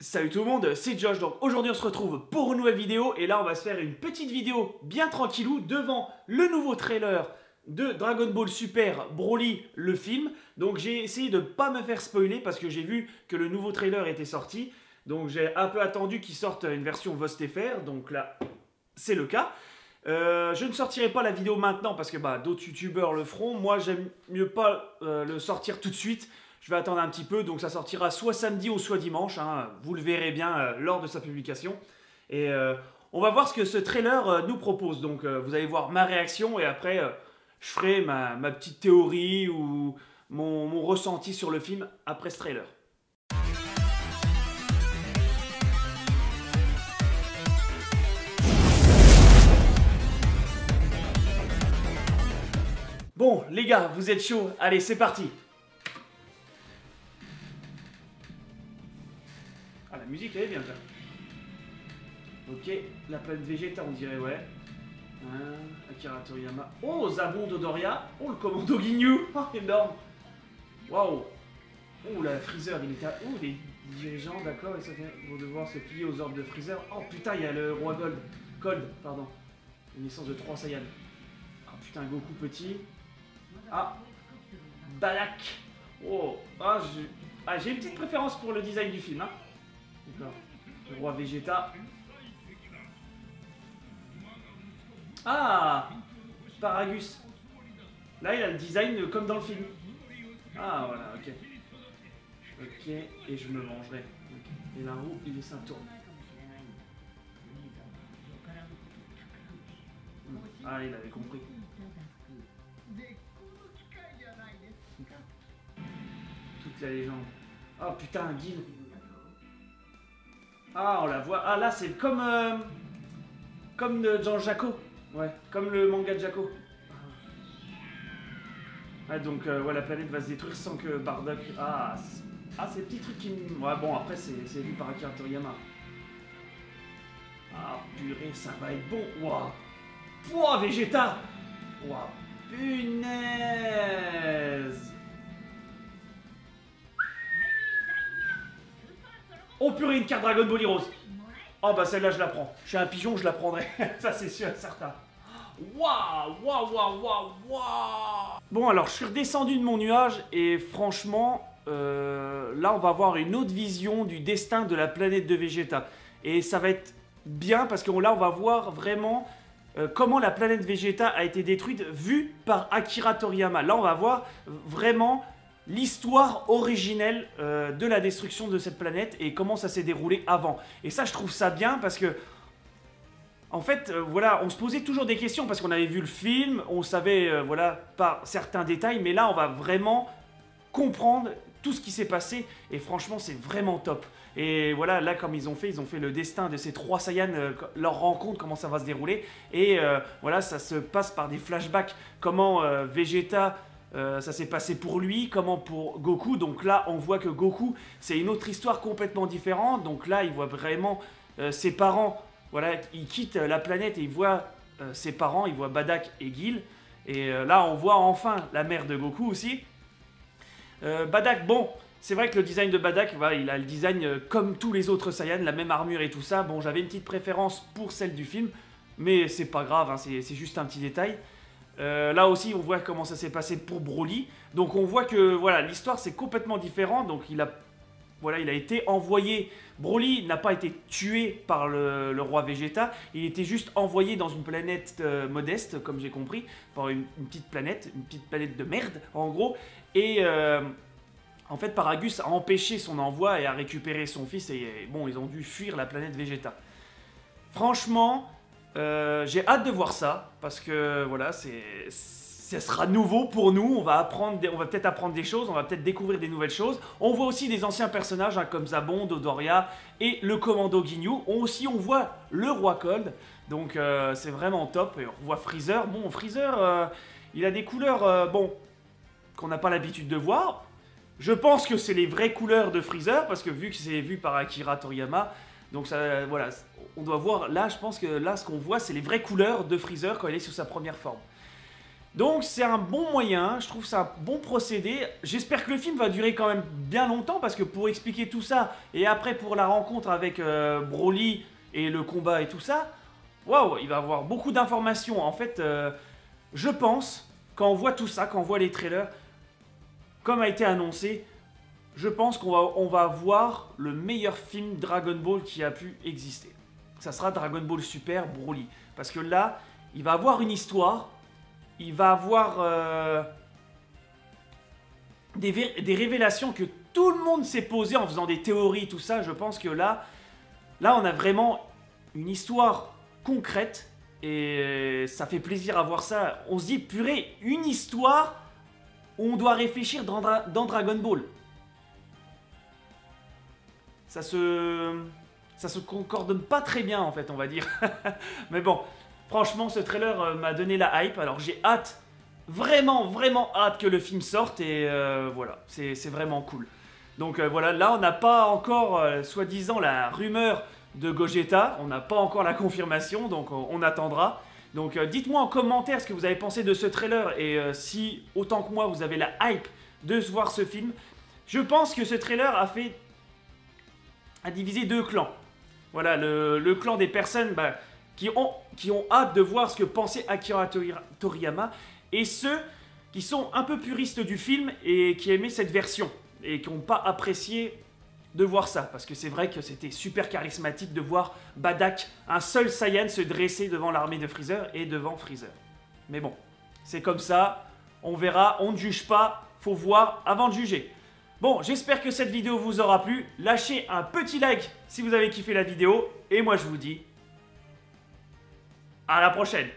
Salut tout le monde, c'est Josh. Donc aujourd'hui on se retrouve pour une nouvelle vidéo et là on va se faire une petite vidéo bien tranquillou devant le nouveau trailer de Dragon Ball Super Broly le film. Donc j'ai essayé de ne pas me faire spoiler parce que j'ai vu que le nouveau trailer était sorti. Donc j'ai un peu attendu qu'il sorte une version VostFR, donc là c'est le cas. Je ne sortirai pas la vidéo maintenant parce que d'autres youtubeurs le feront. Moi j'aime mieux pas le sortir tout de suite. Je vais attendre un petit peu, donc ça sortira soit samedi ou soit dimanche, hein. Vous le verrez bien lors de sa publication. Et on va voir ce que ce trailer nous propose. Donc vous allez voir ma réaction et après je ferai ma petite théorie ou mon ressenti sur le film après ce trailer. Bon les gars, vous êtes chauds? Allez, c'est parti! Ah, la musique elle est bien là. Ok, la planète Vegeta on dirait, ouais. Hein, Akira Toriyama. Oh, Zabon Dodoria. Oh, le commando Ginyu. Oh, énorme. Waouh. Oh, la Freezer, il était à... Oh, les dirigeants, d'accord, ils vont devoir se plier aux ordres de Freezer. Oh putain, il y a le roi Cold, pardon. Une naissance de 3 Saiyans. Oh putain, Goku petit. Ah, Balak. Oh, j'ai une petite préférence pour le design du film, hein. D'accord. Le roi Vegeta. Ah, Paragus. Là, il a le design comme dans le film. Ah, voilà, ok. Ok, et je me mangerai. Okay. Et la roue, il est Saturne. Ah, il avait compris. Toute la légende. Oh putain, Guile. Ah, on la voit. Ah, là, c'est comme Jean Jaco. Ouais, comme le manga de Jaco. Ah, donc, ouais, la planète va se détruire sans que Bardock... Ah, ces petits trucs qui... Ouais, bon, après, c'est vu par Akira Toriyama. Ah, purée, ça va être bon. Waouh. Pouah, Vegeta. Waouh, punaise. Oh purée, une carte Dragon Ball Heroes. Oh bah celle-là je la prends. Je suis un pigeon, je la prendrai. Ça c'est sûr et certain. Waouh, waouh, waouh, waouh, waouh. Bon alors je suis redescendu de mon nuage et franchement, là on va avoir une autre vision du destin de la planète de Vegeta. Et ça va être bien parce que là on va voir vraiment comment la planète Vegeta a été détruite vue par Akira Toriyama. Là on va voir vraiment l'histoire originelle de la destruction de cette planète et comment ça s'est déroulé avant. Et ça, je trouve ça bien parce que, en fait, voilà, on se posait toujours des questions parce qu'on avait vu le film, on savait, voilà, par certains détails, mais là, on va vraiment comprendre tout ce qui s'est passé et franchement, c'est vraiment top. Et voilà, là, comme ils ont fait le destin de ces 3 Saiyans, leur rencontre, comment ça va se dérouler. Et voilà, ça se passe par des flashbacks, comment Vegeta... ça s'est passé pour lui, comment pour Goku. Donc là, on voit que Goku, c'est une autre histoire complètement différente. Donc là, il voit vraiment ses parents. Voilà, il quitte la planète et il voit ses parents, il voit Bardock et Guile. Et là, on voit enfin la mère de Goku aussi. Bardock, bon, c'est vrai que le design de Bardock, voilà, il a le design comme tous les autres Saiyans, la même armure et tout ça. Bon, j'avais une petite préférence pour celle du film, mais c'est pas grave, hein, c'est juste un petit détail. Là aussi on voit comment ça s'est passé pour Broly. Donc on voit que voilà, l'histoire c'est complètement différent. Donc il a été envoyé. Broly n'a pas été tué par le roi Vegeta. Il était juste envoyé dans une planète modeste, comme j'ai compris, par une petite planète de merde en gros. Et en fait Paragus a empêché son envoi et a récupéré son fils. Et bon, ils ont dû fuir la planète Vegeta. Franchement, j'ai hâte de voir ça parce que voilà, ça sera nouveau pour nous. On va peut-être apprendre des choses, on va peut-être découvrir des nouvelles choses. On voit aussi des anciens personnages hein, comme Zabon, Dodoria et le commando Ginyu. On voit le roi Cold, donc c'est vraiment top. Et on voit Freezer. Bon, Freezer, il a des couleurs bon qu'on n'a pas l'habitude de voir. Je pense que c'est les vraies couleurs de Freezer parce que vu que c'est vu par Akira Toriyama. Donc ça, voilà, on doit voir, là je pense que là ce qu'on voit c'est les vraies couleurs de Freezer quand il est sous sa première forme. Donc c'est un bon moyen, je trouve ça un bon procédé. J'espère que le film va durer quand même bien longtemps parce que pour expliquer tout ça et après pour la rencontre avec Broly et le combat et tout ça, waouh, il va y avoir beaucoup d'informations. En fait, je pense, quand on voit tout ça, quand on voit les trailers, comme a été annoncé, je pense qu'on va voir le meilleur film Dragon Ball qui a pu exister. Ça sera Dragon Ball Super Broly. Parce que là, il va avoir une histoire. Il va avoir des révélations que tout le monde s'est posé en faisant des théories, tout ça. Je pense que là, on a vraiment une histoire concrète et ça fait plaisir à voir ça. On se dit, purée, une histoire où on doit réfléchir dans Dragon Ball. Ça se concorde pas très bien en fait, on va dire. Mais bon. Franchement, ce trailer m'a donné la hype, alors j'ai hâte, vraiment hâte que le film sorte et voilà, c'est vraiment cool. Donc voilà, là on n'a pas encore, soi-disant, la rumeur de Gogeta, on n'a pas encore la confirmation, donc on attendra. Donc dites-moi en commentaire ce que vous avez pensé de ce trailer et si, autant que moi, vous avez la hype de voir ce film. Je pense que ce trailer a divisé deux clans. Voilà, le clan des personnes... qui ont hâte de voir ce que pensait Akira Toriyama, et ceux qui sont un peu puristes du film et qui aimaient cette version, et qui n'ont pas apprécié de voir ça, parce que c'est vrai que c'était super charismatique de voir Bardock, un seul Saiyan, se dresser devant l'armée de Freezer et devant Freezer. Mais bon, c'est comme ça, on verra, on ne juge pas, faut voir avant de juger. Bon, j'espère que cette vidéo vous aura plu, lâchez un petit like si vous avez kiffé la vidéo, et moi je vous dis... à la prochaine!